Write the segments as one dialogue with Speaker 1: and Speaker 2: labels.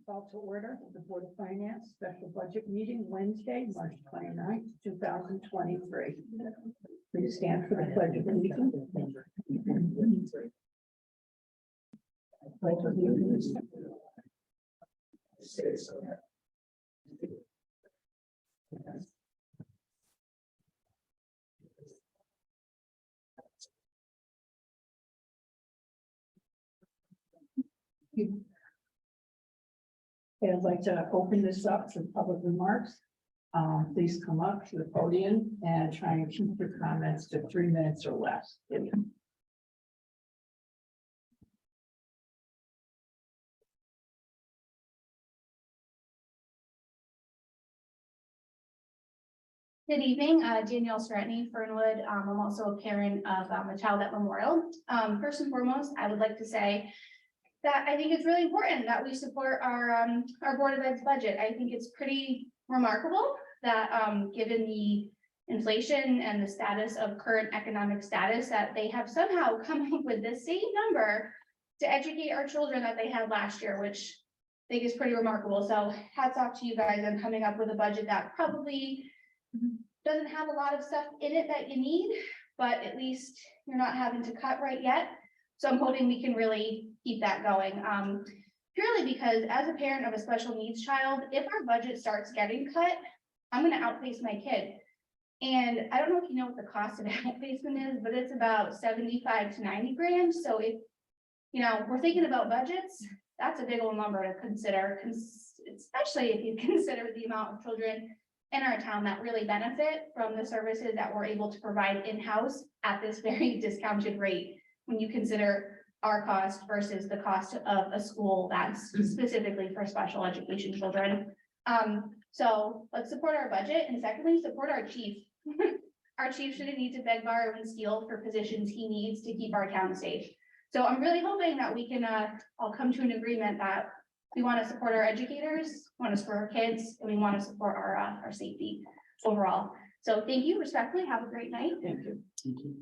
Speaker 1: Call to order the Board of Finance special budget meeting Wednesday, March 29th, 2023. Please stand for the pledge of allegiance. Pledge of allegiance. Okay, I'd like to open this up for public remarks. Please come up to the podium and try and keep your comments to 3 minutes or less.
Speaker 2: Good evening, Danielle Stratney, Fernwood. I'm also a parent of a child at Memorial. First and foremost, I would like to say that I think it's really important that we support our Board of Ed's budget. I think it's pretty remarkable that given the inflation and the status of current economic status, that they have somehow come up with the same number to educate our children that they had last year, which I think is pretty remarkable. So hats off to you guys on coming up with a budget that probably doesn't have a lot of stuff in it that you need, but at least you're not having to cut right yet. So I'm hoping we can really keep that going. Purely because as a parent of a special needs child, if our budget starts getting cut, I'm gonna outpace my kid. And I don't know if you know what the cost of outplacement is, but it's about 75 to 90 grand. So if, you know, we're thinking about budgets, that's a big old number to consider, especially if you consider the amount of children in our town that really benefit from the services that we're able to provide in-house at this very discounted rate. When you consider our cost versus the cost of a school that's specifically for special education children. So let's support our budget, and secondly, support our chief. Our chief shouldn't need to beg, borrow, and steal for positions he needs to keep our town safe. So I'm really hoping that we can all come to an agreement that we want to support our educators, want to support our kids, and we want to support our safety overall. So thank you, respectfully. Have a great night.
Speaker 1: Thank you.
Speaker 3: Thank you.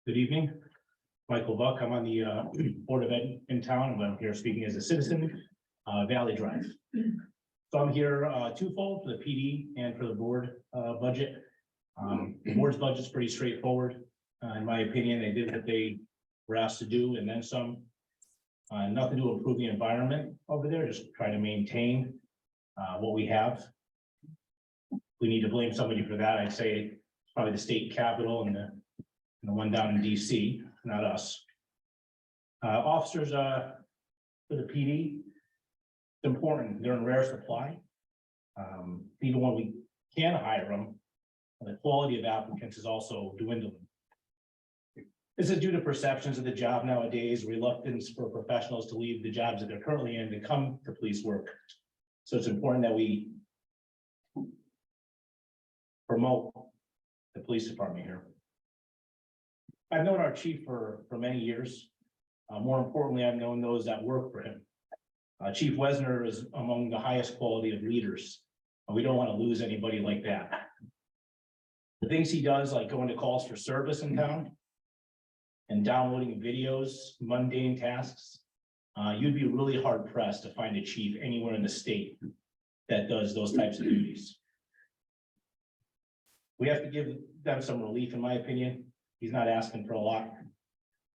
Speaker 4: Good evening, Michael Buck. I'm on the Board of Ed in town, and I'm here speaking as a citizen, Valley Drive. So I'm here twofold, for the PD and for the board budget. The board's budget's pretty straightforward. In my opinion, they did what they were asked to do and then some. Nothing to improve the environment over there, just try to maintain what we have. We need to blame somebody for that. I'd say it's probably the state capitol and the one down in DC, not us. Officers for the PD, it's important. They're in rare supply. Even when we can hire them, the quality of applicants is also dwindling. This is due to perceptions of the job nowadays, reluctance for professionals to leave the jobs that they're currently in to come to police work. So it's important that we promote the police department here. I've known our chief for many years. More importantly, I've known those that work for him. Chief Wesner is among the highest quality of leaders. We don't want to lose anybody like that. The things he does, like going to calls for service in town and downloading videos, mundane tasks, you'd be really hard pressed to find a chief anywhere in the state that does those types of duties. We have to give them some relief, in my opinion. He's not asking for a lot.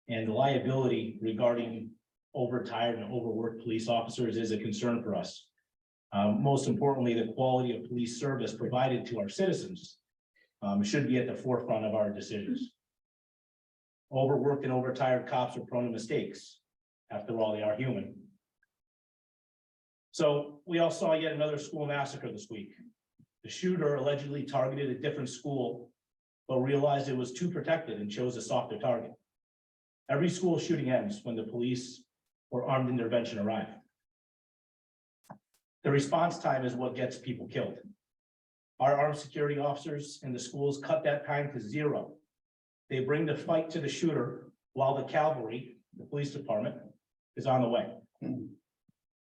Speaker 4: And the liability regarding overtired and overworked police officers is a concern for us. Most importantly, the quality of police service provided to our citizens should be at the forefront of our decisions. Overworked and overtired cops are prone to mistakes. After all, they are human. So we all saw yet another school massacre this week. The shooter allegedly targeted a different school, but realized it was too protected and chose a softer target. Every school shooting ends when the police or armed intervention arrive. The response time is what gets people killed. Our armed security officers in the schools cut that time to 0. They bring the fight to the shooter while the cavalry, the police department, is on the way.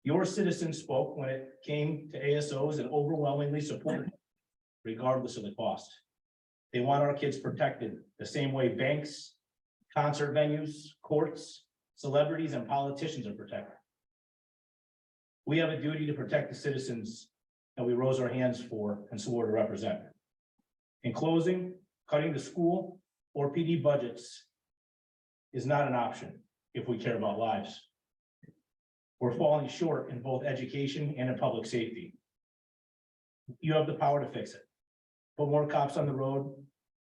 Speaker 4: Your citizens spoke when it came to ASOs and overwhelmingly supported, regardless of the cost. They want our kids protected the same way banks, concert venues, courts, celebrities, and politicians are protected. We have a duty to protect the citizens that we rose our hands for and swore to represent. In closing, cutting the school or PD budgets is not an option if we care about lives. We're falling short in both education and in public safety. You have the power to fix it. Put more cops on the road,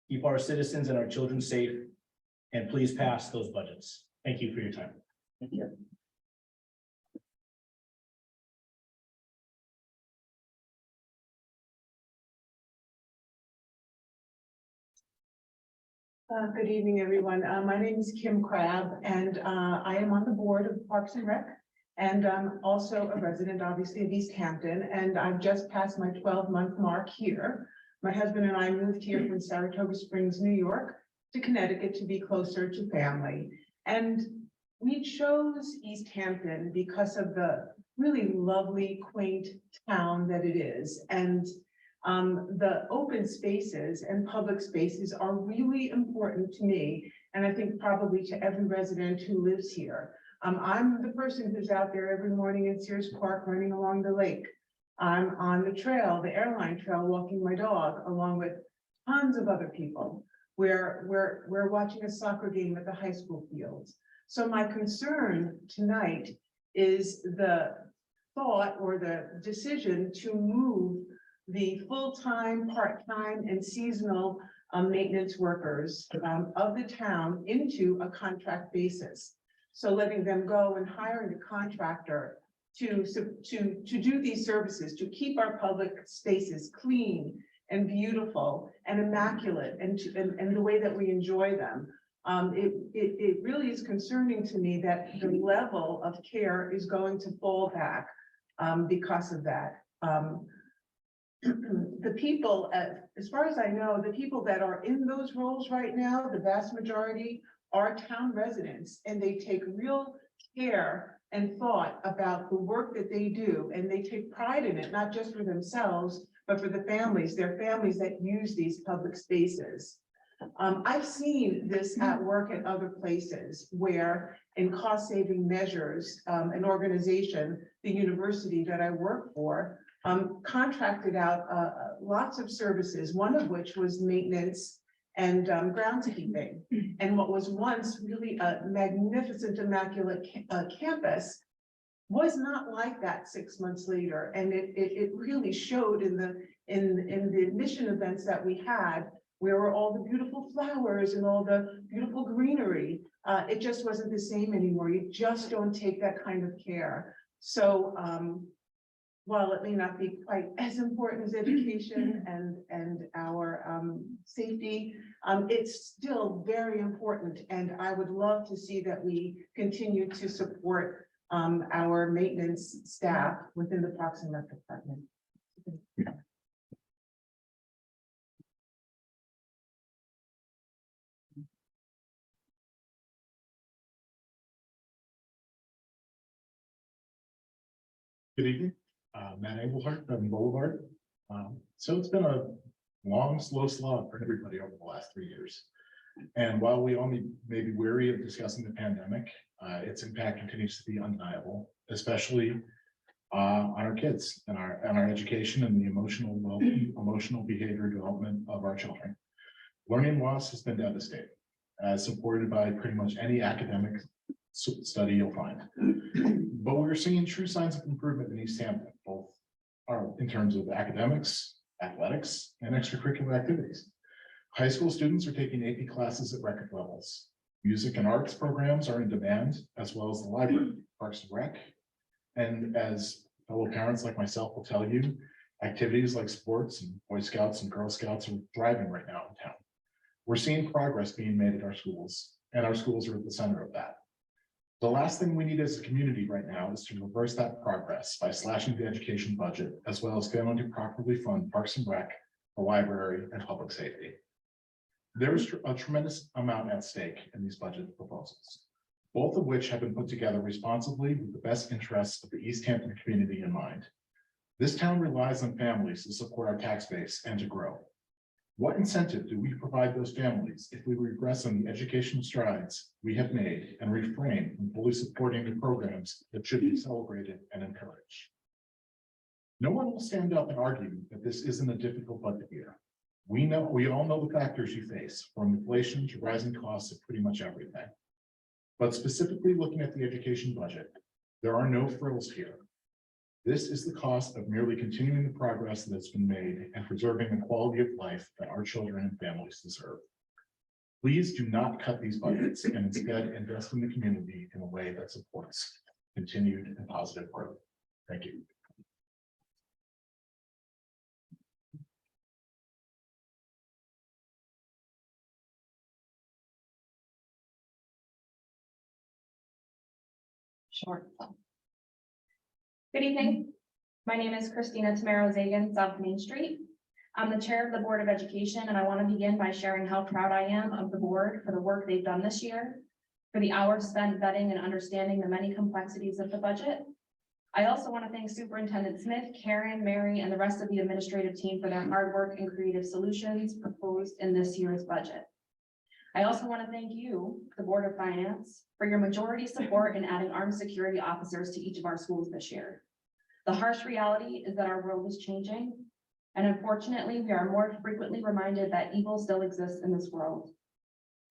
Speaker 4: keep our citizens and our children safe, and please pass those budgets. Thank you for your time.
Speaker 1: Thank you.
Speaker 3: Good evening, everyone. My name is Kim Crabb, and I am on the board of Parks and Rec. And I'm also a resident, obviously, of East Hampton, and I've just passed my 12-month mark here. My husband and I moved here from Saratoga Springs, New York, to Connecticut to be closer to family. And we chose East Hampton because of the really lovely, quaint town that it is. And the open spaces and public spaces are really important to me, and I think probably to every resident who lives here. I'm the person who's out there every morning in Sears Park running along the lake. I'm on the trail, the airline trail, walking my dog, along with tons of other people. We're watching a soccer game at the high school fields. So my concern tonight is the thought or the decision to move the full-time, part-time, and seasonal maintenance workers of the town into a contract basis. So letting them go and hiring a contractor to do these services, to keep our public spaces clean and beautiful and immaculate and the way that we enjoy them. It really is concerning to me that the level of care is going to fall back because of that. The people, as far as I know, the people that are in those roles right now, the vast majority are town residents, and they take real care and thought about the work that they do, and they take pride in it, not just for themselves, but for the families, their families that use these public spaces. I've seen this at work at other places where in cost-saving measures, an organization, the university that I work for, contracted out lots of services, one of which was maintenance and groundskeeping. And what was once really a magnificent, immaculate campus was not like that 6 months later. And it really showed in the admission events that we had, where were all the beautiful flowers and all the beautiful greenery. It just wasn't the same anymore. You just don't take that kind of care. So while it may not be quite as important as education and our safety, it's still very important. And I would love to see that we continue to support our maintenance staff within the Parks and Rec department.
Speaker 5: Good evening, Matt Engelhardt from Boulevard. So it's been a long, slow slog for everybody over the last 3 years. And while we only may be weary of discussing the pandemic, its impact continues to be undeniable, especially on our kids and our education and the emotional behavior development of our children. Learning loss has been devastating, as supported by pretty much any academic study you'll find. But we're seeing true signs of improvement in East Hampton, both in terms of academics, athletics, and extracurricular activities. High school students are taking AP classes at record levels. Music and arts programs are in demand, as well as the library, Parks and Rec. And as fellow parents like myself will tell you, activities like sports and Boy Scouts and Girl Scouts are thriving right now in town. We're seeing progress being made at our schools, and our schools are at the center of that. The last thing we need as a community right now is to reverse that progress by slashing the education budget, as well as failing to properly fund Parks and Rec, the library, and public safety. There is a tremendous amount at stake in these budget proposals. both of which have been put together responsibly with the best interests of the East Hampton community in mind. This town relies on families to support our tax base and to grow. What incentive do we provide those families if we regress on the educational strides we have made and refrain from fully supporting the programs that should be celebrated and encouraged? No one will stand up and argue that this isn't a difficult budget year. We all know the factors you face, from inflation to rising costs of pretty much everything. But specifically looking at the education budget, there are no frills here. This is the cost of merely continuing the progress that's been made and preserving the quality of life that our children and families deserve. Please do not cut these budgets and instead invest in the community in a way that supports continued and positive growth. Thank you.
Speaker 6: Sure. Good evening. My name is Christina Tamaro Zagan, South Main Street. I'm the chair of the Board of Education, and I want to begin by sharing how proud I am of the board for the work they've done this year, for the hours spent vetting and understanding the many complexities of the budget. I also want to thank Superintendent Smith, Karen, Mary, and the rest of the administrative team for their hard work and creative solutions proposed in this year's budget. I also want to thank you, the Board of Finance, for your majority support in adding armed security officers to each of our schools this year. The harsh reality is that our world is changing, and unfortunately, we are more frequently reminded that evil still exists in this world.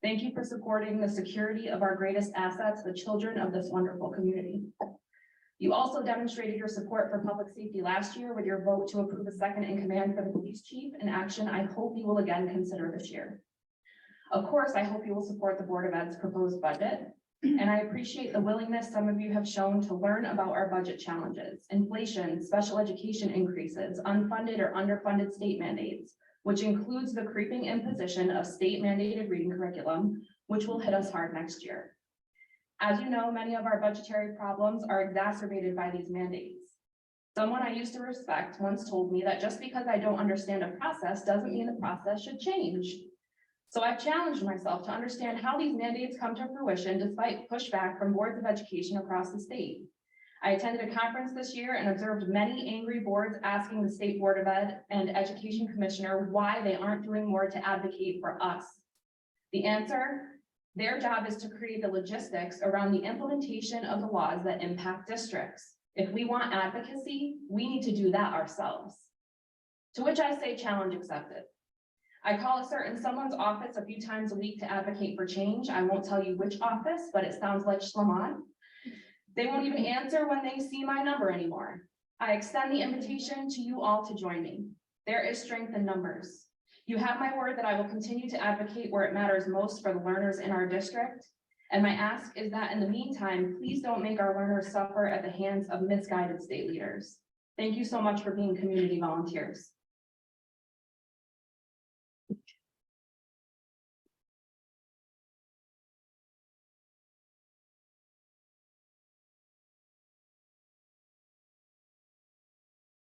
Speaker 6: Thank you for supporting the security of our greatest assets, the children of this wonderful community. You also demonstrated your support for public safety last year with your vote to approve a second in command for the police chief, an action I hope you will again consider this year. Of course, I hope you will support the Board of Ed's proposed budget, and I appreciate the willingness some of you have shown to learn about our budget challenges, inflation, special education increases, unfunded or underfunded state mandates, which includes the creeping imposition of state mandated reading curriculum, which will hit us hard next year. As you know, many of our budgetary problems are exacerbated by these mandates. Someone I used to respect once told me that just because I don't understand a process doesn't mean the process should change. So I've challenged myself to understand how these mandates come to fruition despite pushback from boards of education across the state. I attended a conference this year and observed many angry boards asking the State Board of Ed and Education Commissioner why they aren't doing more to advocate for us. The answer, their job is to create the logistics around the implementation of the laws that impact districts. If we want advocacy, we need to do that ourselves. To which I say challenge accepted. I call a certain someone's office a few times a week to advocate for change. I won't tell you which office, but it sounds like Schlamont. They won't even answer when they see my number anymore. I extend the invitation to you all to join me. There is strength in numbers. You have my word that I will continue to advocate where it matters most for the learners in our district. And my ask is that in the meantime, please don't make our learners suffer at the hands of misguided state leaders. Thank you so much for being community volunteers.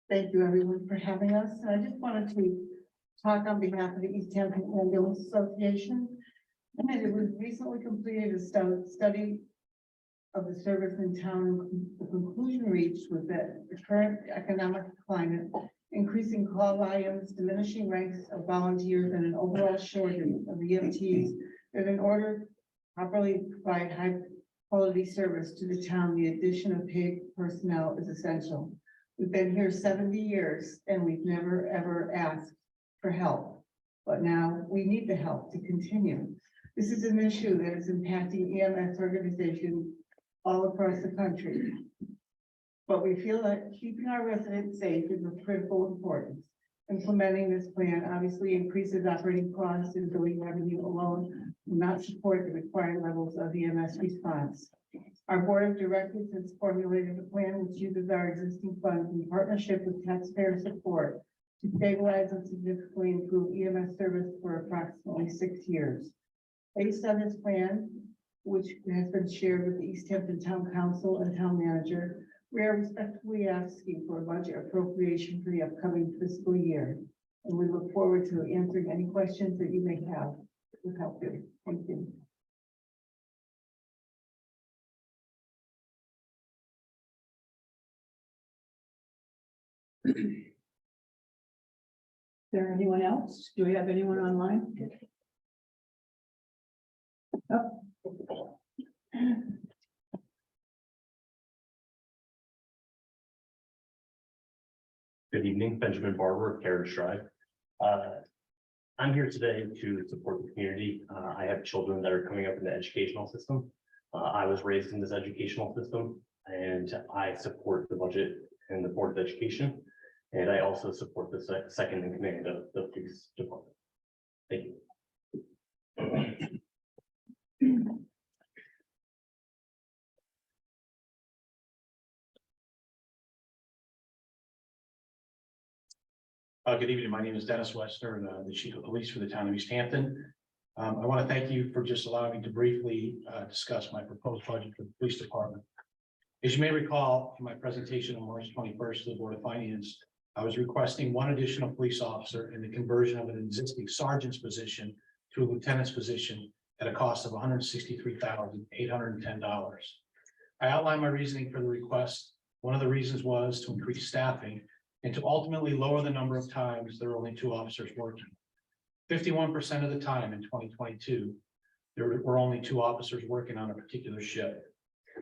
Speaker 3: Thank you, everyone, for having us. I just wanted to talk on behalf of the East Hampton Ambulance Association. And it was recently completed a study of the service in town. The conclusion reached was that the current economic climate, increasing call volumes, diminishing ranks of volunteers, and an overall shortage of EMTs, that in order to properly provide high quality service to the town, the addition of paid personnel is essential. We've been here 70 years and we've never ever asked for help, but now we need the help to continue. This is an issue that is impacting EMS organizations all across the country. But we feel that keeping our residents safe is of critical importance. Implementing this plan obviously increases operating costs, and billing revenue alone will not support the required levels of EMS response. Our board of directors has formulated a plan which uses our existing funds in partnership with taxpayer support to stabilize and significantly improve EMS service for approximately 6 years. Based on this plan, which has been shared with the East Hampton Town Council and Town Manager, we are respectfully asking for a budget appropriation for the upcoming fiscal year. And we look forward to answering any questions that you may have with help you. Thank you.
Speaker 1: there anyone else? Do we have anyone online? Oh.
Speaker 7: Good evening, Benjamin Barber of Carriage Drive. I'm here today to support the community. I have children that are coming up in the educational system. I was raised in this educational system and I support the budget and the Board of Education. And I also support the second in command of the police department. Thank you.
Speaker 8: Good evening. My name is Dennis Wester, and the Chief of Police for the town of East Hampton. I want to thank you for just allowing me to briefly discuss my proposed budget for the police department. As you may recall, in my presentation on March 21st to the Board of Finance, I was requesting one additional police officer in the conversion of an existing sergeant's position to a lieutenant's position at a cost of $163,810. I outlined my reasoning for the request. One of the reasons was to increase staffing and to ultimately lower the number of times there are only 2 officers working. 51% of the time in 2022, there were only 2 officers working on a particular shift.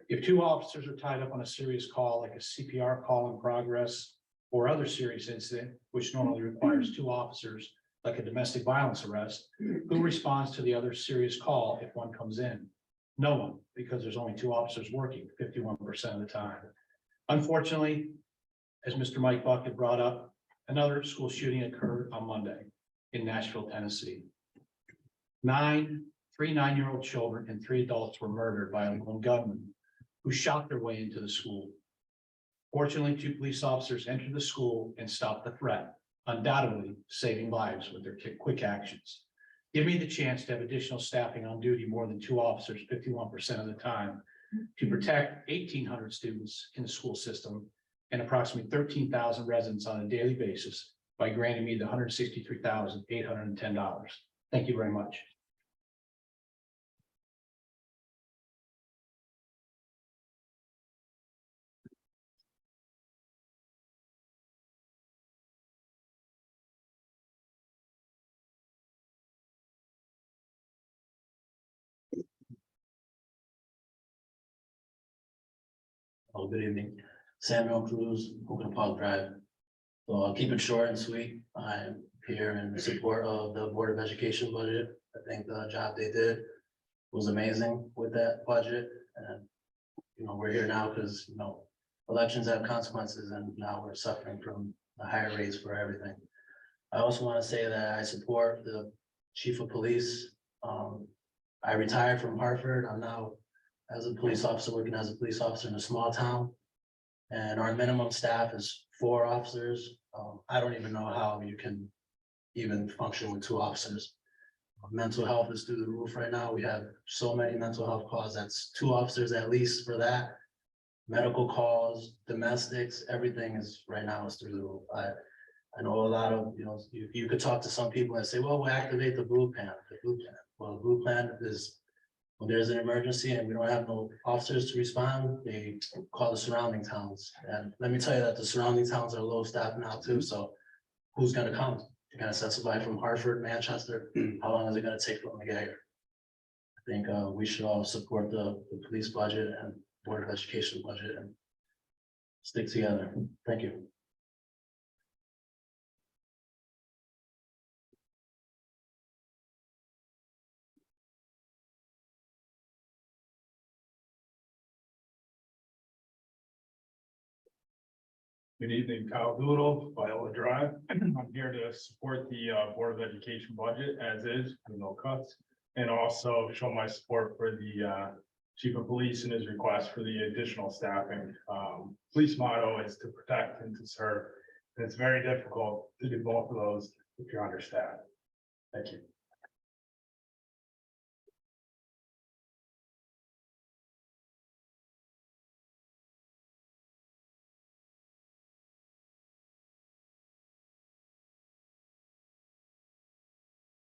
Speaker 8: If 2 officers are tied up on a serious call, like a CPR call in progress or other serious incident, which normally requires 2 officers, like a domestic violence arrest, who responds to the other serious call if one comes in? No one, because there's only 2 officers working 51% of the time. Unfortunately, as Mr. Mike Buck had brought up, another school shooting occurred on Monday in Nashville, Tennessee. 3 9-year-old children and 3 adults were murdered by a lone gunman who shot their way into the school. Fortunately, 2 police officers entered the school and stopped the threat, undoubtedly saving lives with their quick actions. Give me the chance to have additional staffing on duty more than 2 officers 51% of the time to protect 1,800 students in the school system and approximately 13,000 residents on a daily basis by granting me the $163,810. Thank you very much.
Speaker 9: Oh, good evening, Samuel Cruz, Oakland Park Drive. So I'll keep it short and sweet. I'm here in support of the Board of Education budget. I think the job they did was amazing with that budget. And, we're here now because, elections have consequences and now we're suffering from the higher rates for everything. I also want to say that I support the Chief of Police. I retired from Hartford. I'm now as a police officer, working as a police officer in a small town. And our minimum staff is 4 officers. I don't even know how you can even function with 2 officers. Mental health is through the roof right now. We have so many mental health calls. That's 2 officers at least for that. Medical calls, domestics, everything is right now is through the roof. I know a lot of, you could talk to some people and say, well, we'll activate the blue plan. Well, the blue plan is when there's an emergency and we don't have no officers to respond, they call the surrounding towns. And let me tell you that the surrounding towns are low staff now too. So who's gonna come? You're gonna send somebody from Hartford, Manchester. How long is it gonna take for them to get here? I think we should all support the police budget and Board of Education budget and stick together. Thank you.
Speaker 10: Good evening, Kyle Doodle, Viola Drive. I'm here to support the Board of Education budget as is, with no cuts, and also show my support for the Chief of Police and his request for the additional staffing. Police motto is to protect and to serve, and it's very difficult to do both of those if you're understaffed. Thank you.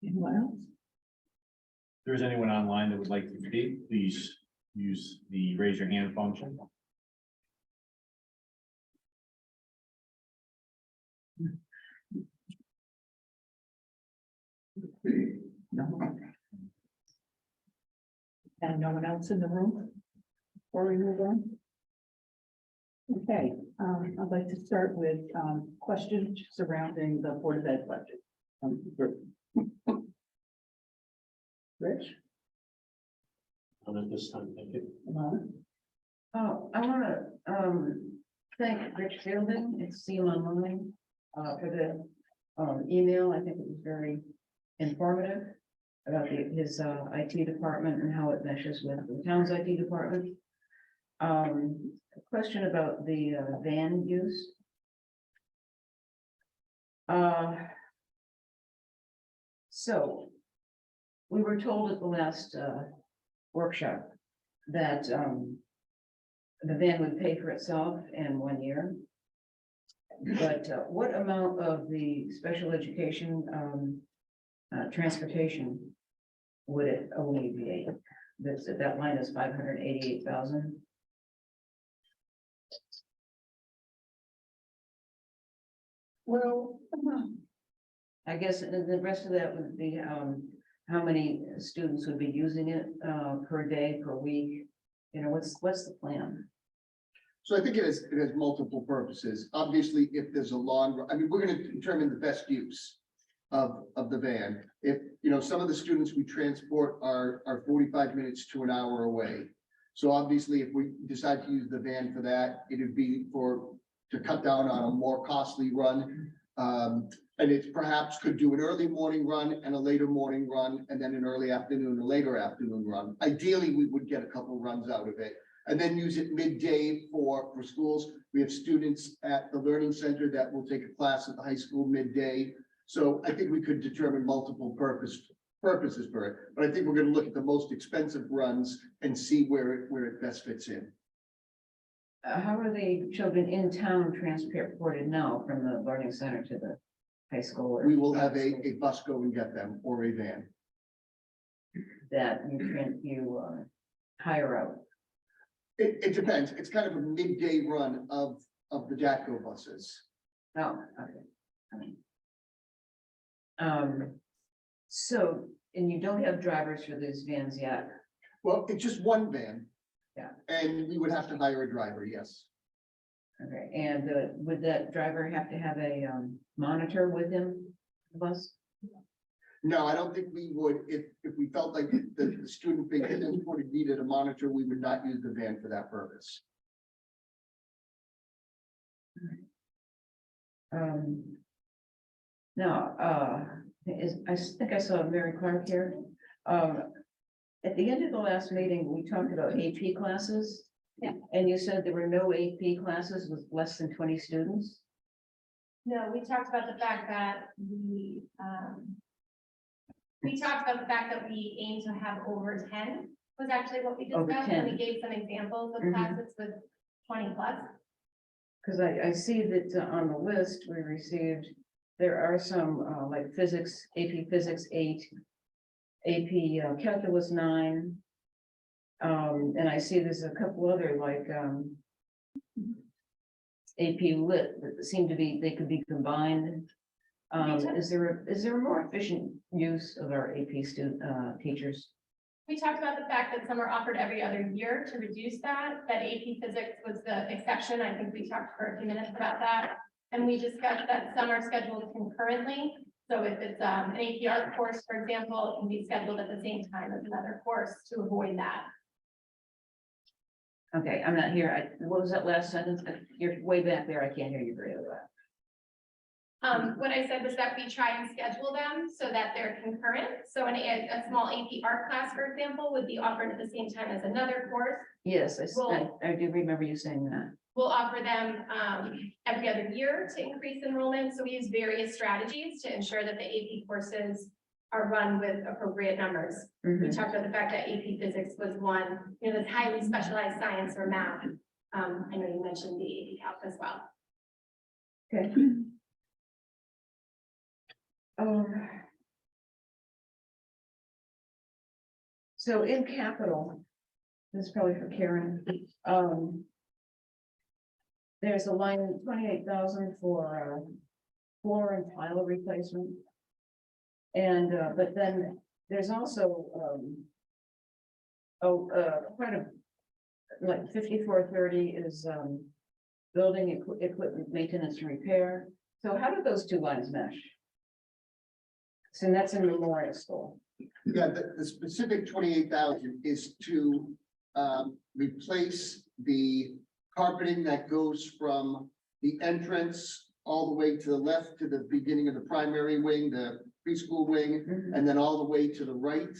Speaker 1: Anyone else?
Speaker 4: If there's anyone online that would like to speak, please use the raise your hand function.
Speaker 1: And no one else in the room? Before we move on? Okay, I'd like to start with, questions surrounding the Board of Ed budget. Rich?
Speaker 7: At this time, thank you.
Speaker 1: Alana?
Speaker 11: Oh, I wanna, thank Rich Fielding, it's seen online, for the, email. I think it was very informative about his, IT department and how it meshes with the town's IT department. A question about the, van use. So we were told at the last, workshop that, the van would pay for itself in 1 year. But what amount of the special education transportation would it alleviate? That line is 588,000.
Speaker 1: Well,
Speaker 11: I guess the rest of that would be how many students would be using it per day, per week? You know, what's the plan?
Speaker 12: So I think it has multiple purposes. Obviously, if there's a long, I mean, we're gonna determine the best use of the van. If, you know, some of the students we transport are 45 minutes to an hour away. So obviously, if we decide to use the van for that, it'd be to cut down on a more costly run. And it perhaps could do an early morning run and a later morning run, and then an early afternoon, a later afternoon run. Ideally, we would get a couple runs out of it. And then use it midday for schools. We have students at the Learning Center that will take a class at the high school midday. So I think we could determine multiple purposes for it. But I think we're gonna look at the most expensive runs and see where it best fits in.
Speaker 11: How are the children in town transported now from the Learning Center to the high school? Or
Speaker 12: We will have a bus go and get them, or a van.
Speaker 11: that you hire out?
Speaker 12: It depends. It's kind of a midday run of the JATCO buses.
Speaker 11: Oh, okay. So, and you don't have drivers for these vans yet?
Speaker 12: Well, it's just one van.
Speaker 11: Yeah.
Speaker 12: And we would have to hire a driver, yes.
Speaker 11: Okay, and would that driver have to have a monitor with him, the bus?
Speaker 12: No, I don't think we would. If we felt like the student being transported needed a monitor, we would not use the van for that purpose.
Speaker 11: Now, I think I saw Mary Clark here. At the end of the last meeting, we talked about AP classes.
Speaker 2: Yeah.
Speaker 11: And you said there were no AP classes with less than 20 students?
Speaker 2: No, we talked about the fact that we aim to have over 10 was actually what we
Speaker 11: Over
Speaker 2: discussed, and
Speaker 11: 10.
Speaker 2: we gave some examples of
Speaker 11: Mhm.
Speaker 2: classes with 20 plus.
Speaker 11: Because I see that on the list we received, there are some like physics, AP Physics 8, AP Calculus 9. And I see there's a couple other like AP Lit that seem to be, they could be combined. Is there a more efficient use of our AP teachers?
Speaker 2: We talked about the fact that some are offered every other year to reduce that AP Physics was the exception. I think we talked for a few minutes about that. And we discussed that some are scheduled concurrently. So if it's an AP Art course, for example, it can be scheduled at the same time as another course to avoid that.
Speaker 11: Okay, I'm not here. What was that last sentence? You're way back there. I can't hear you very well.
Speaker 2: What I said was that we try and schedule them so that they're concurrent. So a small AP art class, for example, would be offered at the same time as another course.
Speaker 11: Yes,
Speaker 2: Well-
Speaker 11: I do remember you saying that.
Speaker 2: We'll offer them every other year to increase enrollment. So we use various strategies to ensure that the AP courses are run with appropriate numbers. We
Speaker 11: Mhm.
Speaker 2: talked about the fact that AP Physics was one, that's highly specialized science or math. I know you mentioned the AP Calc as well.
Speaker 11: Okay. So in capital, this is probably for Karen. There's a line 28,000 for floor and tile replacement. And but then there's also quite a, like 5430 is, building equipment, maintenance and repair. So how do those two lines mesh? So that's in Memorial School.
Speaker 12: Yeah, the specific 28,000 is to replace the carpeting that goes from the entrance all the way to the left to the beginning of the primary wing, the preschool wing, and then all the way to the right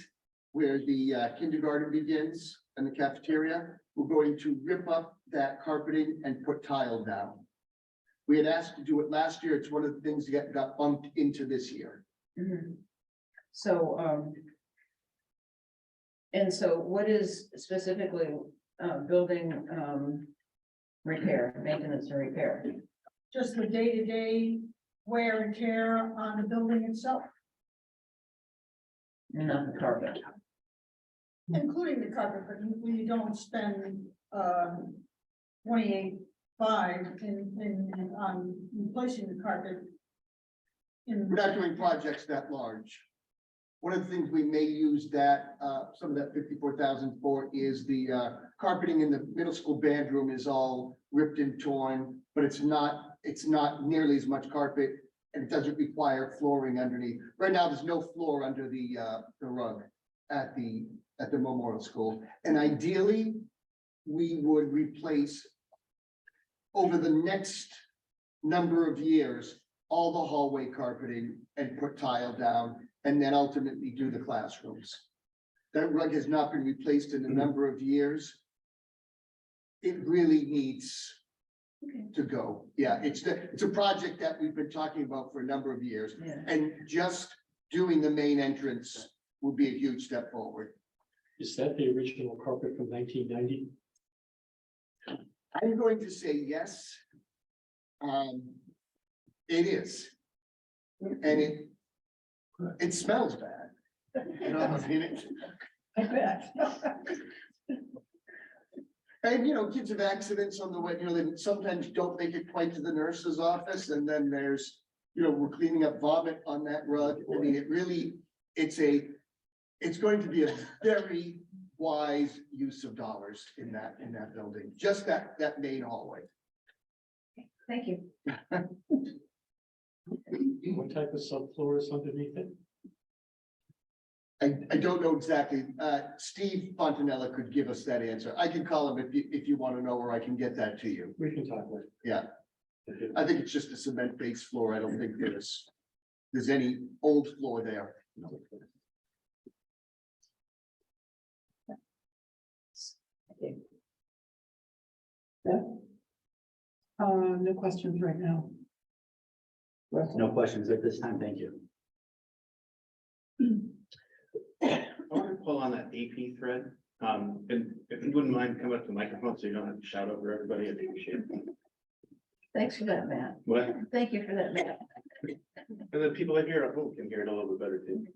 Speaker 12: where the kindergarten begins and the cafeteria. We're going to rip up that carpeting and put tile down. We had asked to do it last year. It's one of the things that got bumped into this year.
Speaker 11: Mhm. So, and so what is specifically, building, repair, maintenance and repair?
Speaker 1: Just the day-to-day wear and tear on the building itself,
Speaker 11: Not the carpet.
Speaker 1: including the carpet, but we don't spend 28.5 on replacing the carpet.
Speaker 12: We're not doing projects that large. One of the things we may use that, some of that 54,000 for is the carpeting in the middle school band room is all ripped and torn, but it's not nearly as much carpet, and it doesn't require flooring underneath. Right now, there's no floor under the rug at the Memorial School, and ideally, we would replace over the next number of years, all the hallway carpeting and put tile down, and then ultimately do the classrooms. That rug has not been replaced in a number of years. It really needs to go. Yeah, it's a project that we've been talking about for a number of years,
Speaker 11: Yeah.
Speaker 12: and just doing the main entrance will be a huge step forward.
Speaker 13: Is that the original carpet from 1990?
Speaker 12: I'm going to say yes. It is. And it smells bad. You know, I mean,
Speaker 1: I bet.
Speaker 12: And, kids have accidents on the way, they sometimes don't make it quite to the nurse's office, and then there's, we're cleaning up vomit on that rug. I mean, it's going to be a very wise use of dollars in that building, just that main hallway.
Speaker 11: Thank you.
Speaker 13: What type of subfloor is underneath it?
Speaker 12: I don't know exactly. Steve Fontanella could give us that answer. I can call him if you want to know, or I can get that to you.
Speaker 13: We can talk later.
Speaker 12: Yeah. I think it's just a cement-based floor. I don't think there's any old floor there.
Speaker 1: No questions right now.
Speaker 14: No questions at this time, thank you.
Speaker 15: I want to pull on that AP thread. And if you wouldn't mind coming up to the microphone so you don't have to shout over everybody, I'd appreciate it.
Speaker 11: Thanks for that, Matt.
Speaker 15: What?
Speaker 11: Thank you for that, Matt.
Speaker 15: And the people that hear at home can hear it a little bit better too.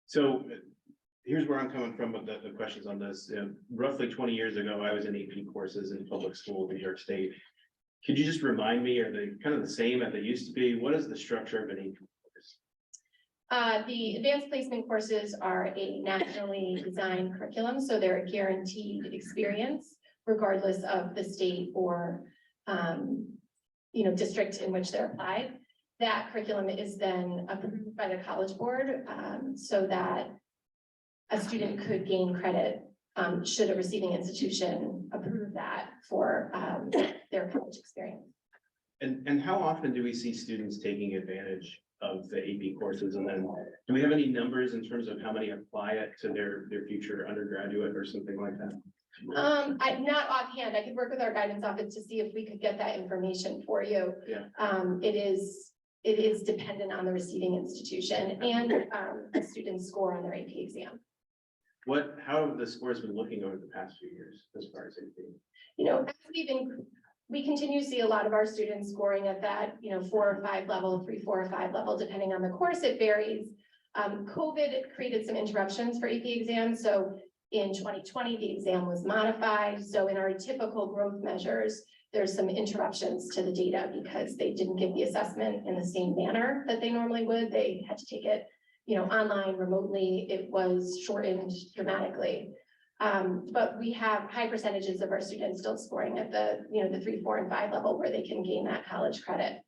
Speaker 15: So here's where I'm coming from with the questions on this. Roughly 20 years ago, I was in AP courses in public school in New York State. Could you just remind me, are they kind of the same as they used to be? What is the structure of an AP course?
Speaker 2: The advanced placement courses are a nationally designed curriculum, so they're a guaranteed experience regardless of the state or, district in which they're applied. That curriculum is then approved by the College Board, so that a student could gain credit, should a receiving institution approve that for, their college experience.
Speaker 15: And how often do we see students taking advantage of the AP courses? And then do we have any numbers in terms of how many apply it to their future undergraduate or something like that?
Speaker 2: Not offhand, I could work with our guidance office to see if we could get that information for you.
Speaker 15: Yeah.
Speaker 2: It is dependent on the receiving institution and a student's score on their AP exam.
Speaker 15: How have the scores been looking over the past few years as far as AP?
Speaker 2: As we continue to see a lot of our students scoring at that, 4 or 5 level, 3, 4 or 5 level, depending on the course, it varies. COVID created some interruptions for AP exams, so
Speaker 16: In 2020, the exam was modified. So in our typical growth measures, there's some interruptions to the data because they didn't give the assessment in the same manner that they normally would. They had to take it, online remotely. It was shortened dramatically. But we have high percentages of our students still scoring at the 3, 4, and 5 level where they can gain that college credit.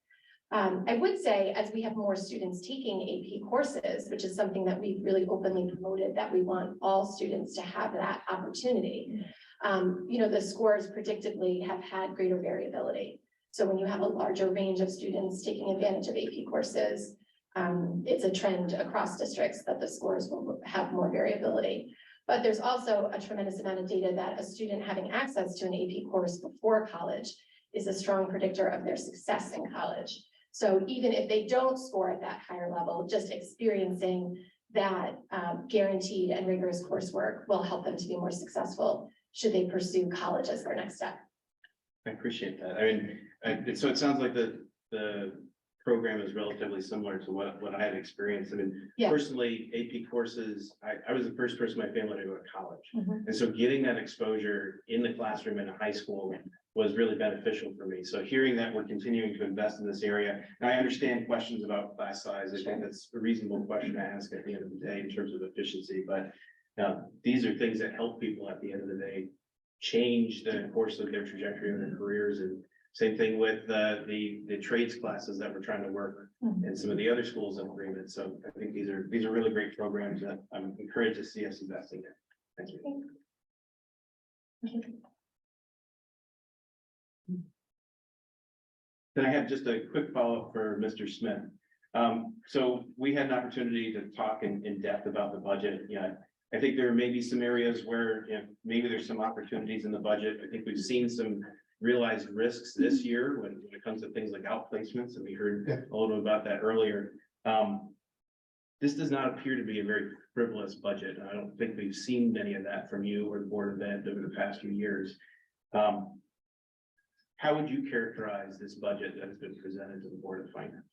Speaker 16: I would say as we have more students taking AP courses, which is something that we've really openly promoted, that we want all students to have that opportunity. The scores predictably have had greater variability. So when you have a larger range of students taking advantage of AP courses, it's a trend across districts that the scores will have more variability. But there's also a tremendous amount of data that a student having access to an AP course before college is a strong predictor of their success in college. So even if they don't score at that higher level, just experiencing that guaranteed and rigorous coursework will help them to be more successful should they pursue college as their next step.
Speaker 15: I appreciate that. I mean, so it sounds like the program is relatively similar to what I had experienced. I mean,
Speaker 16: Yeah.
Speaker 15: personally, AP courses, I was the first person in my family to go to college.
Speaker 16: Mhm.
Speaker 15: And so getting that exposure in the classroom in a high school was really beneficial for me. So hearing that we're continuing to invest in this area, and I understand questions about class size. I think that's a reasonable question to ask at the end of the day in terms of efficiency, but these are things that help people at the end of the day change the course of their trajectory of their careers. And same thing with the trades classes that we're trying to work and some of the other schools in agreement. So I think these are really great programs that I'm encouraged to see us investing in. Thank you. Then I have just a quick follow-up for Mr. Smith. So we had an opportunity to talk in depth about the budget. I think there may be some areas where, maybe there's some opportunities in the budget. I think we've seen some realized risks this year when it comes to things like outplacements, and we heard a little bit about that earlier. This does not appear to be a very frivolous budget. I don't think we've seen many of that from you or the Board of Ed over the past few years. How would you characterize this budget that has been presented to the Board of Finance?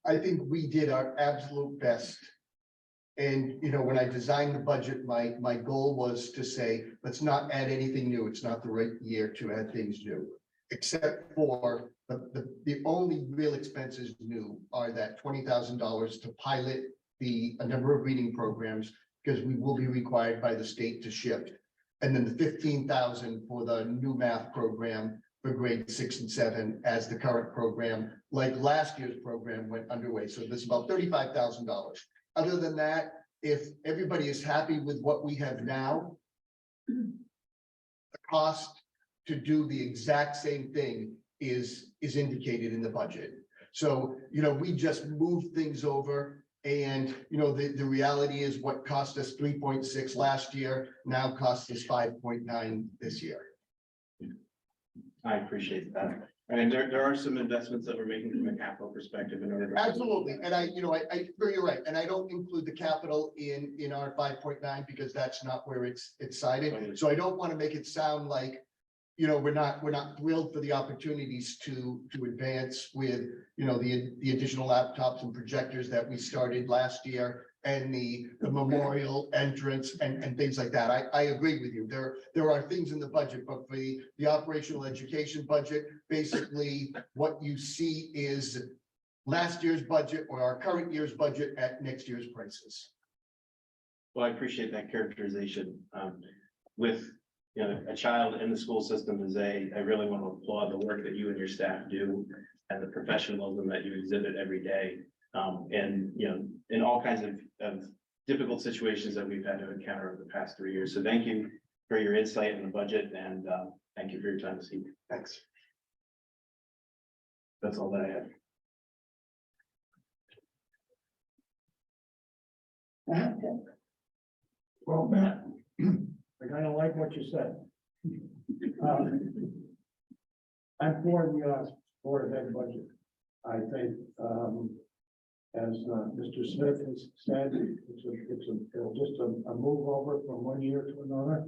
Speaker 12: I think we did our absolute best. And, when I designed the budget, my goal was to say, let's not add anything new. It's not the right year to add things new. Except for the only real expenses new are that $20,000 to pilot a number of reading programs, because we will be required by the state to shift. And then the $15,000 for the new math program for grades 6 and 7 as the current program, like last year's program, went underway. So there's about $35,000. Other than that, if everybody is happy with what we have now, the cost to do the exact same thing is indicated in the budget. So, we just moved things over, and, the reality is what cost us 3.6 last year now costs us 5.9 this year.
Speaker 15: I appreciate that. And there are some investments that we're making from a capital perspective in order to.
Speaker 12: Absolutely, and you're right, and I don't include the capital in our 5.9 because that's not where it's cited. So I don't want to make it sound like, we're not thrilled for the opportunities to advance with, the additional laptops and projectors that we started last year, and the memorial entrance and things like that. I agree with you. There are things in the budget, but for the operational education budget, basically what you see is last year's budget or our current year's budget at next year's prices.
Speaker 15: Well, I appreciate that characterization. With, a child in the school system I really want to applaud the work that you and your staff do and the professionalism that you exhibit every day. And, in all kinds of difficult situations that we've had to encounter over the past 3 years. So thank you for your insight in the budget, and thank you for your time this evening.
Speaker 12: Thanks.
Speaker 15: That's all that I have.
Speaker 13: Well, Matt, I kind of like what you said. I'm for the Board of Ed budget. I think, as Mr. Smith has said, it'll just a move over from one year to another.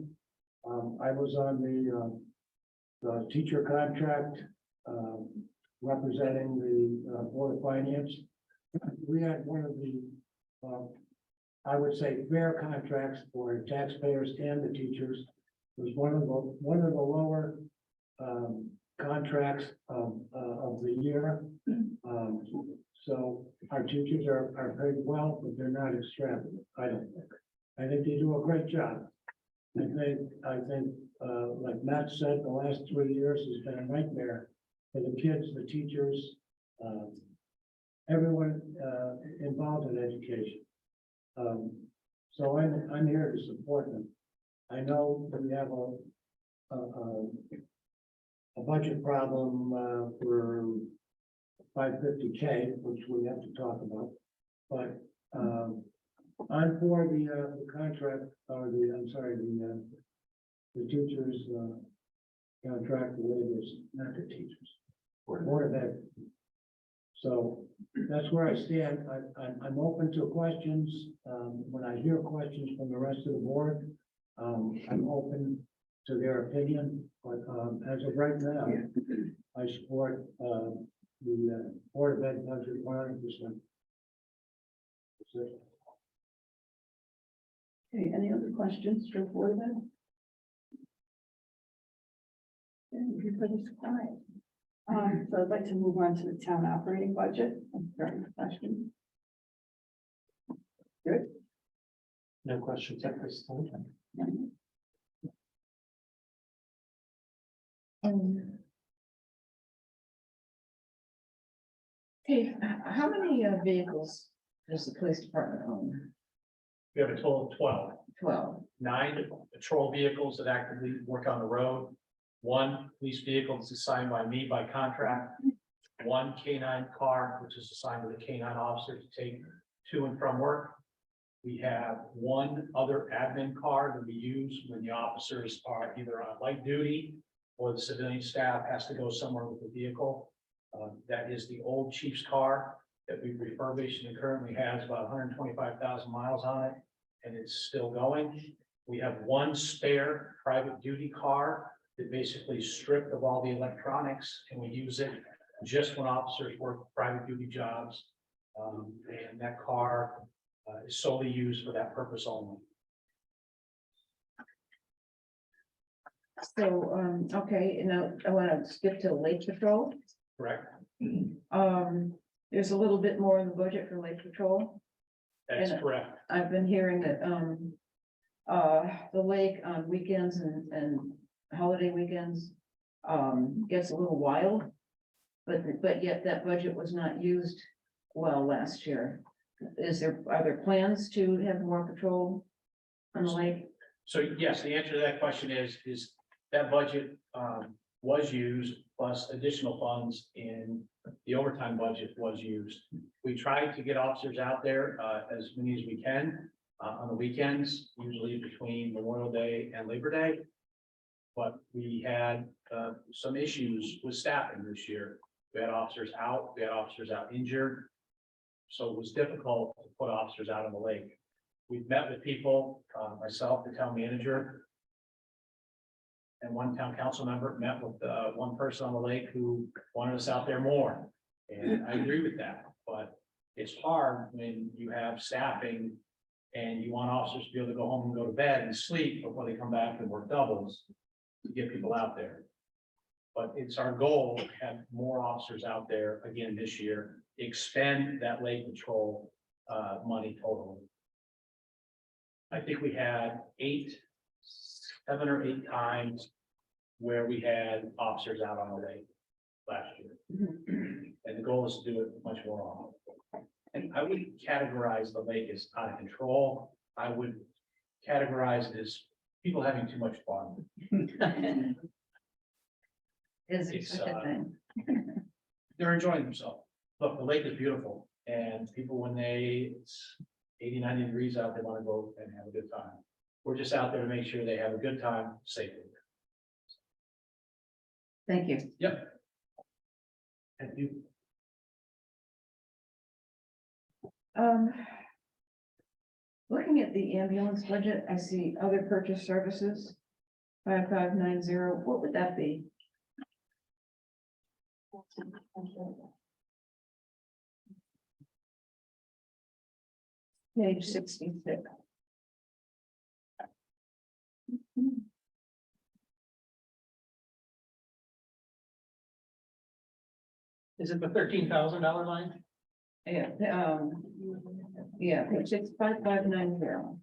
Speaker 13: I was on the teacher contract representing the Board of Finance. We had one of the I would say, fair contracts for taxpayers and the teachers. It was one of the lower contracts of the year. So our teachers are paid well, but they're not extravagant, I don't think. I think they do a great job. I think, like Matt said, the last 3 years has been a nightmare for the kids, the teachers, everyone involved in education. So I'm here to support them. I know that we have a budget problem for 550K, which we have to talk about. But I'm for the contract, or the teachers contract, the waivers, not the teachers. Board of Ed. So that's where I stand. I'm open to questions. When I hear questions from the rest of the board, I'm open to their opinion, but as of right now, I support the Board of Ed budget 100%.
Speaker 1: Okay, any other questions for the Board of Ed? Okay, everybody's quiet. So I'd like to move on to the town operating budget. Very question. Good.
Speaker 14: No questions at this time.
Speaker 11: Okay, how many vehicles does the police department own?
Speaker 8: We have a total of 12.
Speaker 11: 12.
Speaker 8: 9 patrol vehicles that actively work on the road. 1 police vehicle that's assigned by me by contract. 1 K-9 car, which is assigned to the K-9 officer to take to and from work. We have 1 other admin car that we use when the officers are either on light duty or the civilian staff has to go somewhere with the vehicle. That is the old chief's car that we refurbished and currently has about 125,000 miles on it, and it's still going. We have 1 spare private duty car that basically stripped of all the electronics, and we use it just when officers work private duty jobs. And that car is solely used for that purpose only.
Speaker 11: So, okay, now I want to skip to Lake Patrol.
Speaker 8: Correct?
Speaker 11: There's a little bit more in the budget for Lake Patrol.
Speaker 8: That's
Speaker 11: And-
Speaker 8: correct.
Speaker 11: I've been hearing that, the lake on weekends and holiday weekends, gets a little wild. But yet that budget was not used well last year. Are there plans to have more patrol on the lake?
Speaker 8: So yes, the answer to that question is that budget was used, plus additional funds in the overtime budget was used. We tried to get officers out there as many as we can on the weekends, usually between Memorial Day and Labor Day. But we had some issues with staffing this year. We had officers out, injured. So it was difficult to put officers out on the lake. We've met with people, myself, the town manager, and 1 town council member met with 1 person on the lake who wanted us out there more. And I agree with that, but it's hard when you have staffing and you want officers to be able to go home and go to bed and sleep before they come back and work doubles to get people out there. But it's our goal to have more officers out there again this year, expend that lake patrol money totally. I think we had 7 or 8 times where we had officers out on the lake last year. And the goal is to do it much more often. And I wouldn't categorize the lake as out of control. I would categorize it as people having too much fun.
Speaker 11: Is it
Speaker 8: It's,
Speaker 11: such a thing?
Speaker 8: They're enjoying themselves. Look, the lake is beautiful and people, when it's 80, 90 degrees out, they want to go and have a good time. We're just out there to make sure they have a good time safely.
Speaker 11: Thank you.
Speaker 8: Yep. Thank you.
Speaker 11: Looking at the ambulance budget, I see other purchase services. 5590, what would that be?
Speaker 1: Page 66.
Speaker 8: Is it the $13,000 line?
Speaker 11: Yeah, yeah, page 65590.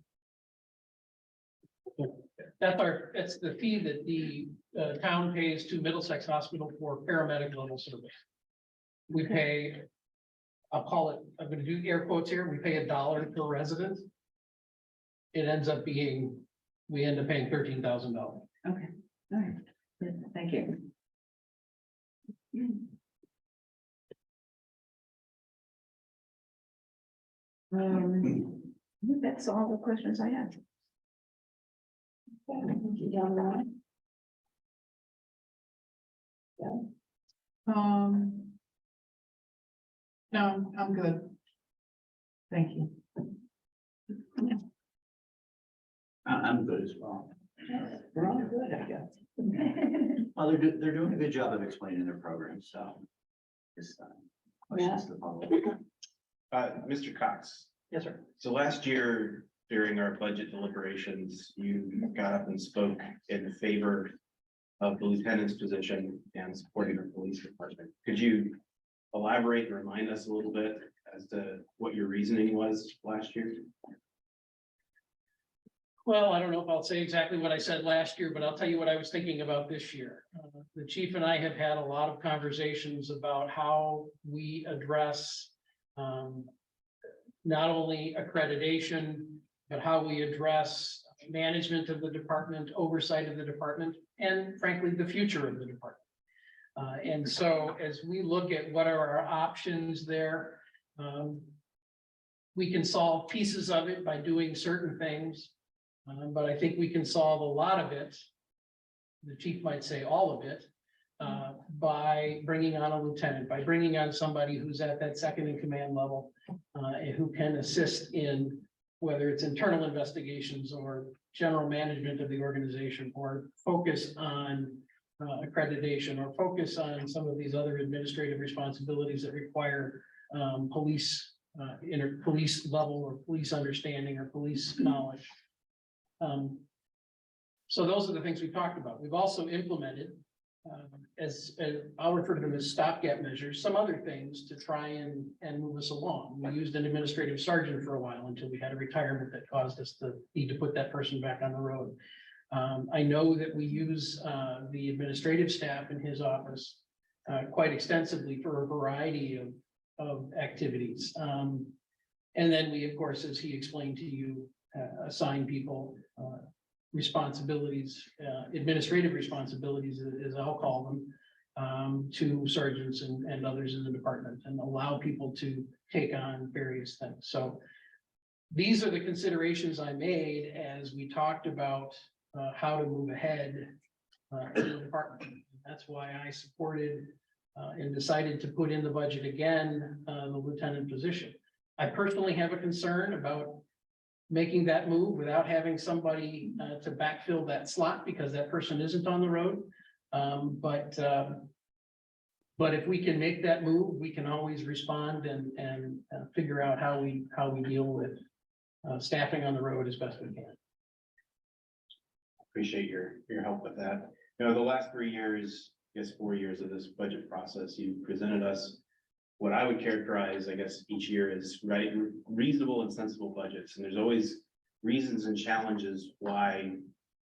Speaker 8: That's the fee that the town pays to Middlesex Hospital for paramedic level service. We pay, I'll call it, I'm gonna do air quotes here, we pay $1 per resident. It ends up being, we end up paying $13,000.
Speaker 11: Okay, all right, good, thank you. I think that's all the questions I have.
Speaker 1: No, I'm good.
Speaker 11: Thank you.
Speaker 14: I'm good as well.
Speaker 1: We're all good, I guess.
Speaker 14: Well, they're doing a good job of explaining their program, so. Just, questions to follow.
Speaker 15: Mr. Cox,
Speaker 8: Yes, sir.
Speaker 15: so last year during our budget deliberations, you got up and spoke in favor of the lieutenant's position and supporting our police department. Could you elaborate and remind us a little bit as to what your reasoning was last year?
Speaker 8: Well, I don't know if I'll say exactly what I said last year, but I'll tell you what I was thinking about this year. The chief and I have had a lot of conversations about how we address not only accreditation, but how we address management of the department, oversight of the department, and frankly, the future of the department. And so as we look at what are our options there, we can solve pieces of it by doing certain things. But I think we can solve a lot of it. The chief might say all of it, by bringing on a lieutenant, by bringing on somebody who's at that second in command level, and who can assist in whether it's internal investigations or general management of the organization, or focus on accreditation, or focus on some of these other administrative responsibilities that require police level or police understanding or police knowledge. So those are the things we talked about. We've also implemented, as I'll refer to them as stopgap measures, some other things to try and move us along. We used an administrative sergeant for a while until we had a retirement that caused us to need to put that person back on the road. I know that we use the administrative staff in his office quite extensively for a variety of activities. And then we, of course, as he explained to you, assign people responsibilities, administrative responsibilities, as I'll call them, to sergeants and others in the department, and allow people to take on various things. So these are the considerations I made as we talked about how to move ahead in the department. That's why I supported and decided to put in the budget again, the lieutenant position. I personally have a concern about making that move without having somebody to backfill that slot, because that person isn't on the road. But if we can make that move, we can always respond and figure out how we deal with staffing on the road as best we can.
Speaker 15: Appreciate your help with that. You know, the last 3 years, I guess 4 years of this budget process, you presented us what I would characterize, I guess, each year as reasonable and sensible budgets. And there's always reasons and challenges why,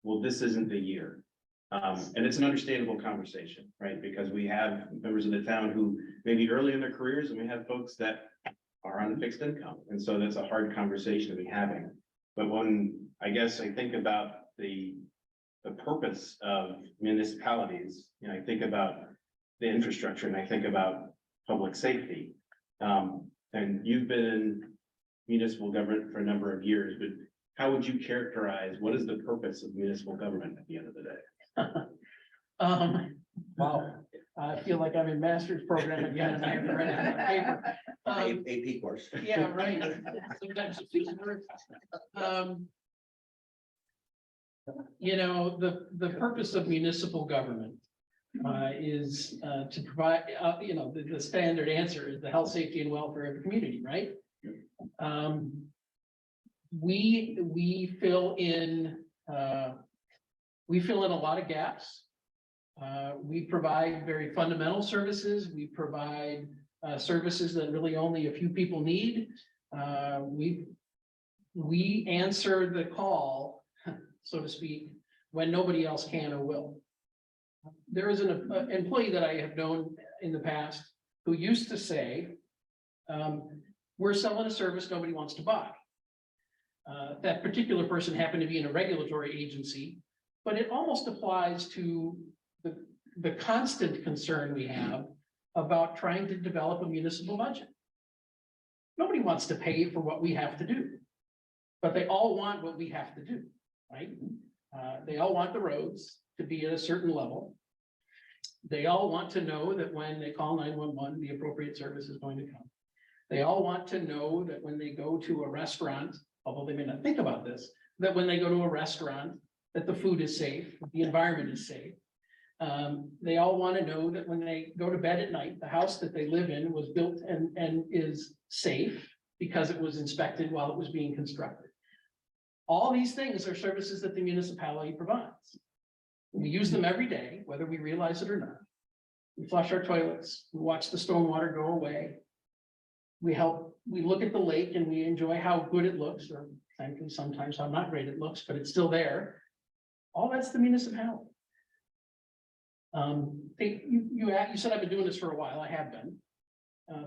Speaker 15: well, this isn't the year. And it's an understandable conversation, right? Because we have members of the town who may be early in their careers, and we have folks that are on a fixed income. And so that's a hard conversation to be having. But when I guess I think about the purpose of municipalities, you know, I think about the infrastructure, and I think about public safety. And you've been in municipal government for a number of years, but how would you characterize what is the purpose of municipal government at the end of the day?
Speaker 8: Wow, I feel like I'm in master's program again, and I haven't read it on paper.
Speaker 14: AP course.
Speaker 8: Yeah, right. Sometimes it feels worse. You know, the purpose of municipal government is to provide, you know, the standard answer is the health, safety, and welfare of the community, right?
Speaker 1: we fill in, we fill in a lot of gaps. We provide very fundamental services. We provide services that really only a few people need. We answer the call, so to speak, when nobody else can or will. There is an employee that I have known in the past who used to say, we're selling a service nobody wants to buy. That particular person happened to be in a regulatory agency, but it almost applies to the constant concern we have about trying to develop a municipal budget. Nobody wants to pay for what we have to do, but they all want what we have to do, right? They all want the roads to be at a certain level. They all want to know that when they call 911, the appropriate service is going to come. They all want to know that when they go to a restaurant, although they may not think about this, that when they go to a restaurant, that the food is safe, the environment is safe. They all want to know that when they go to bed at night, the house that they live in was built and is safe because it was inspected while it was being constructed. All these things are services that the municipality provides. We use them every day, whether we realize it or not. We flush our toilets, we watch the stormwater go away. We look at the lake and we enjoy how good it looks, or frankly, sometimes how not great it looks, but it's still there. All that's the municipality. You said I've been doing this for a while. I have been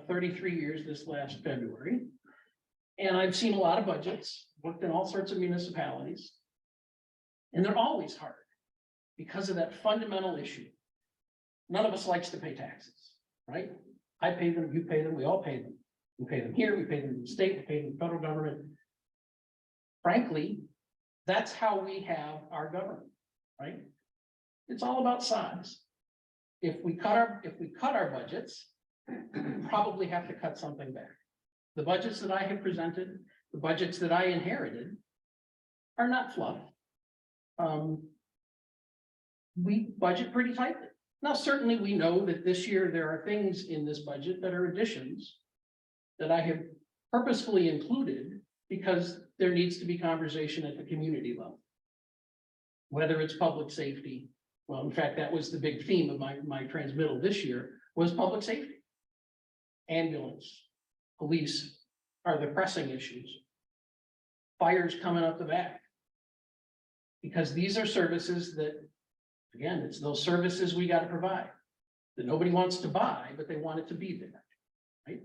Speaker 1: 33 years this last February. And I've seen a lot of budgets, worked in all sorts of municipalities. And they're always hard because of that fundamental issue. None of us likes to pay taxes, right? I pay them, you pay them, we all pay them. We pay them here, we pay them in the state, we pay them in the federal government. Frankly, that's how we have our government, right? It's all about size. If we cut our budgets, we probably have to cut something back. The budgets that I have presented, the budgets that I inherited are not fluff. We budget pretty tightly. Now, certainly we know that this year there are things in this budget that are additions that I have purposefully included because there needs to be conversation at the community level. Whether it's public safety. Well, in fact, that was the big theme of my transmittal this year was public safety. Ambulance, police are the pressing issues. Fires coming up the back. Because these are services that, again, it's those services we got to provide that nobody wants to buy, but they want it to be there, right?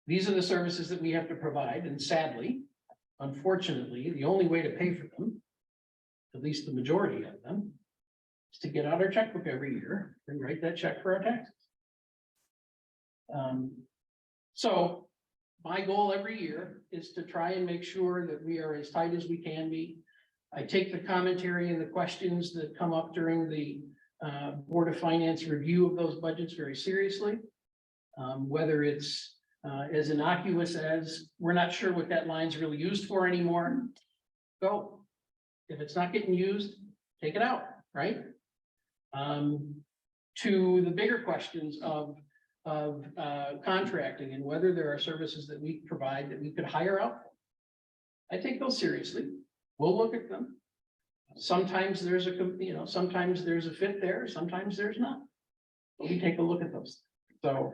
Speaker 1: These are the services that we have to provide, and sadly, unfortunately, the only way to pay for them, at least the majority of them, is to get out our checkbook every year and write that check for our taxes. So my goal every year is to try and make sure that we are as tight as we can be. I take the commentary and the questions that come up during the Board of Finance review of those budgets very seriously. Whether it's as innocuous as we're not sure what that line's really used for anymore, go. If it's not getting used, take it out, right? To the bigger questions of contracting and whether there are services that we provide that we could hire out for. I take those seriously. We'll look at them. Sometimes there's sometimes there's a fit there, sometimes there's not. But we take a look at those. So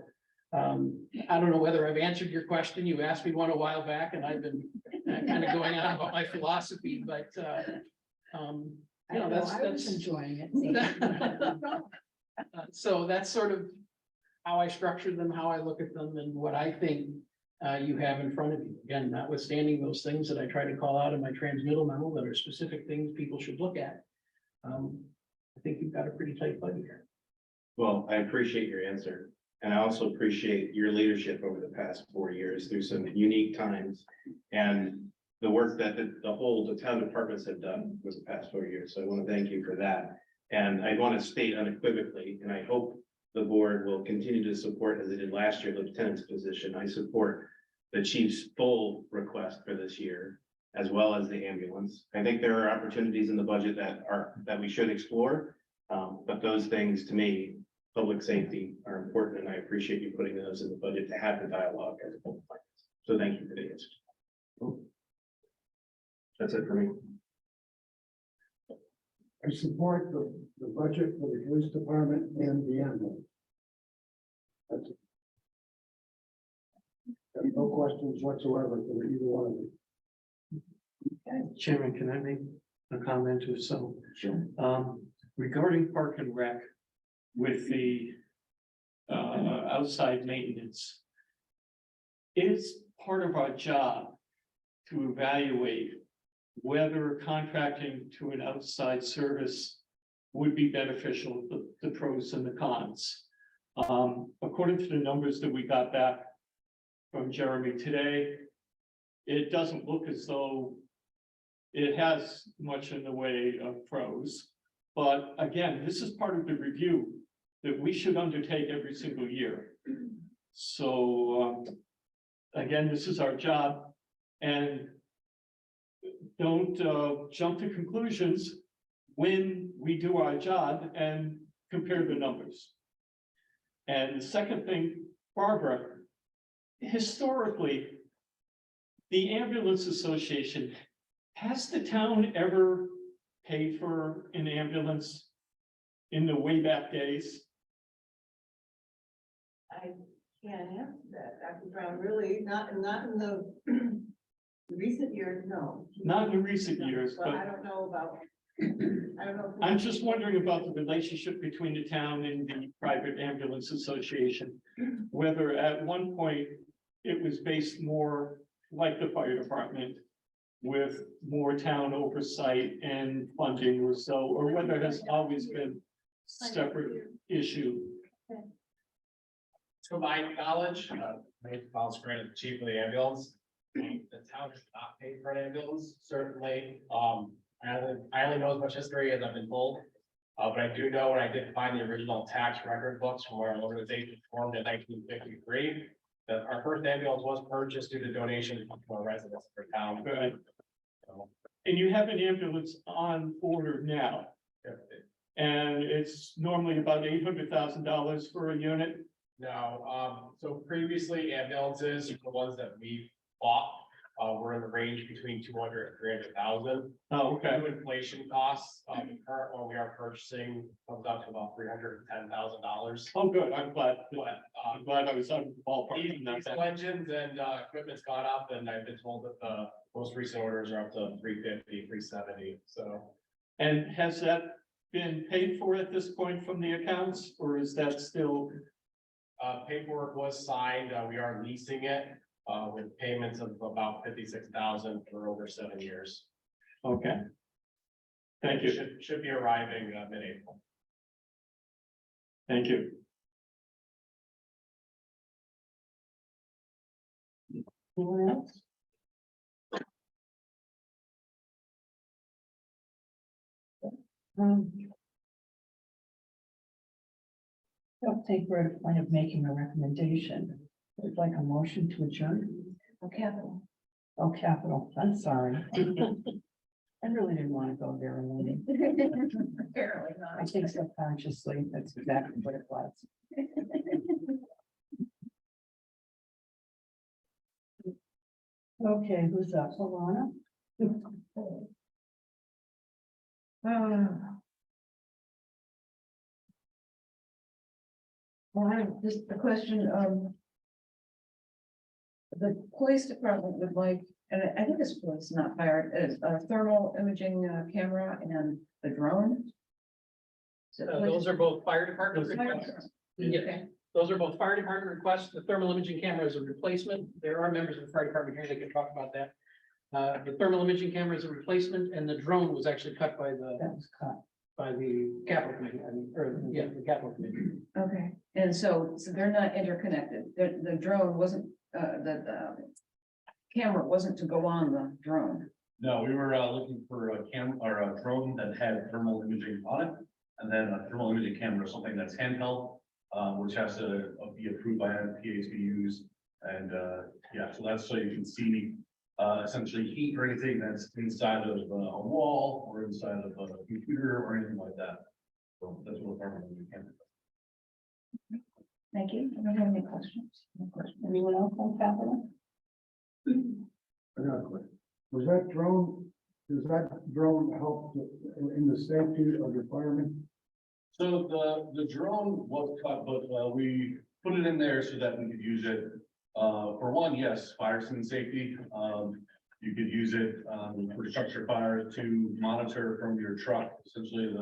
Speaker 1: I don't know whether I've answered your question. You asked me one a while back and I've been kind of going on about my philosophy, but I was enjoying it.
Speaker 3: So that's sort of how I structure them, how I look at them, and what I think you have in front of you. Again, notwithstanding those things that I try to call out in my transmittal memo that are specific things people should look at. I think you've got a pretty tight budget here.
Speaker 15: Well, I appreciate your answer. And I also appreciate your leadership over the past 4 years through some unique times and the work that the town departments have done for the past 4 years. So I want to thank you for that. And I want to state unequivocally, and I hope the board will continue to support, as it did last year, the lieutenant's position. I support the chief's full request for this year, as well as the ambulance. I think there are opportunities in the budget that we should explore. But those things, to me, public safety are important, and I appreciate you putting those in the budget to have the dialogue as a public finance. So thank you for the answer. That's it for me.
Speaker 13: I support the budget for the police department and the ambulance. That's it. Got no questions whatsoever for either one of them.
Speaker 1: Chairman, can I make a comment or so?
Speaker 14: Sure.
Speaker 1: Regarding Park and Rec with the outside maintenance. It is part of our job to evaluate whether contracting to an outside service would be beneficial, the pros and the cons. According to the numbers that we got back from Jeremy today, it doesn't look as though it has much in the way of pros. But again, this is part of the review that we should undertake every single year. So, again, this is our job, and don't jump to conclusions when we do our job and compare the numbers. And the second thing, Barbara, historically, the Ambulance Association, has the town ever paid for an ambulance in the way back days?
Speaker 11: I can't answer that, Dr. Brown, really, not in the recent years, no.
Speaker 1: Not in recent years,
Speaker 11: But I
Speaker 1: but
Speaker 11: don't know about, I don't know.
Speaker 1: I'm just wondering about the relationship between the town and the private ambulance association. Whether at one point it was based more like the fire department with more town oversight and funding or so, or whether it has always been separate issue.
Speaker 8: To my knowledge, Nate Grant, chief of the ambulance. The town has not paid for an ambulance, certainly. I only know as much history as I've been told. But I do know when I did find the original tax record books from our organization formed in 1953, that our first ambulance was purchased due to donations from our residents for town.
Speaker 1: Right.
Speaker 8: So,
Speaker 1: And you have an ambulance on order now, and it's normally about $800,000 for a unit.
Speaker 8: No, so previously ambulances, the ones that we bought, were in the range between 200 and 300,000.
Speaker 1: Oh, okay.
Speaker 8: New inflation costs, the current one we are purchasing comes out to about $310,000.
Speaker 1: Oh, good. I'm glad.
Speaker 8: But,
Speaker 1: I'm glad I was on the ballpark.
Speaker 8: diesel engines and, equipment's gone up, and I've been told that the most recent orders are up to 350, 370, so.
Speaker 1: And has that been paid for at this point from the accounts, or is that still?
Speaker 8: Paperwork was signed, we are leasing it, with payments of about 56,000 for over 7 years.
Speaker 1: Okay. Thank you.
Speaker 8: Should be arriving, mid-April.
Speaker 1: Thank you.
Speaker 11: Anyone else?
Speaker 17: I don't think we're at a point of making a recommendation. It's like a motion to adjourn.
Speaker 11: Oh, capital.
Speaker 17: Oh, capital, I'm sorry. I really didn't want to go there alone.
Speaker 11: Apparently
Speaker 17: I
Speaker 11: not.
Speaker 17: think subconsciously, that's exactly what it was. Okay, who's up? Alana?
Speaker 11: Well, I have just a question, the police department would like, and I think this was not fired, is a thermal imaging camera and a drone.
Speaker 1: Those are both fire department
Speaker 11: Fire
Speaker 1: requests.
Speaker 11: department.
Speaker 1: Yeah,
Speaker 11: Okay.
Speaker 1: those are both fire department requests. The thermal imaging camera is a replacement. There are members of the fire department here that can talk about that. The thermal imaging camera is a replacement, and the drone was actually cut by
Speaker 17: That was cut.
Speaker 1: the capital committee, the capital committee.
Speaker 11: Okay, and so they're not interconnected, the drone wasn't, the camera wasn't to go on the drone.
Speaker 7: No, we were looking for a or a drone that had thermal imaging on it, and then a thermal imaging camera, something that's handheld, which has to be approved by NFPA. And yeah, so that's so you can see essentially heat or anything that's inside of a wall or inside of a computer or anything like that. So that's what thermal imaging camera does.
Speaker 11: Thank you, I don't have any questions. No questions.
Speaker 17: Anyone else on capital?
Speaker 13: I got a question. Was that drone does that drone help in the safety of the firemen?
Speaker 5: So the drone was cut, but we put it in there so that we could use it. For one, yes, fire scene safety. You could use it for structure fire to monitor from your truck. Essentially,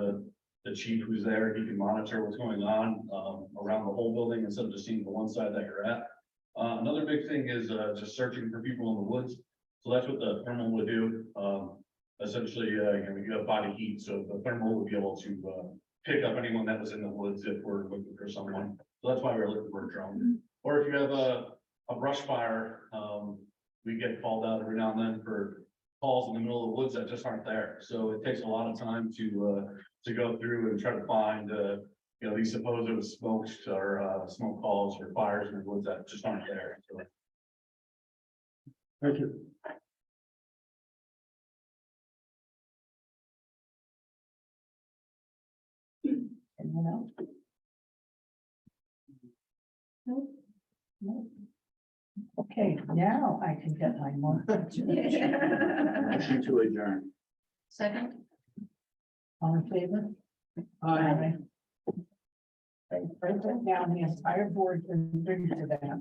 Speaker 5: the chief who's there, he can monitor what's going on around the whole building instead of just seeing the one side that you're at. Another big thing is just searching for people in the woods. So that's what the thermal would do. Essentially, you know, you have body heat, so the thermal would be able to pick up anyone that was in the woods if we're looking for someone. So that's why we're looking for a drone. Or if you have a brush fire, we get called out every now and then for calls in the middle of the woods that just aren't there. So it takes a lot of time to go through and try to find, you know, these supposed smokes or smoke calls or fires in the woods that just aren't there. So
Speaker 13: Thank you.
Speaker 17: Anyone else? No? No? Okay, now I can get my more.
Speaker 14: Motion to adjourn.
Speaker 11: Second?
Speaker 17: All in favor? Aye. Okay, write that down, the entire board can bring to that.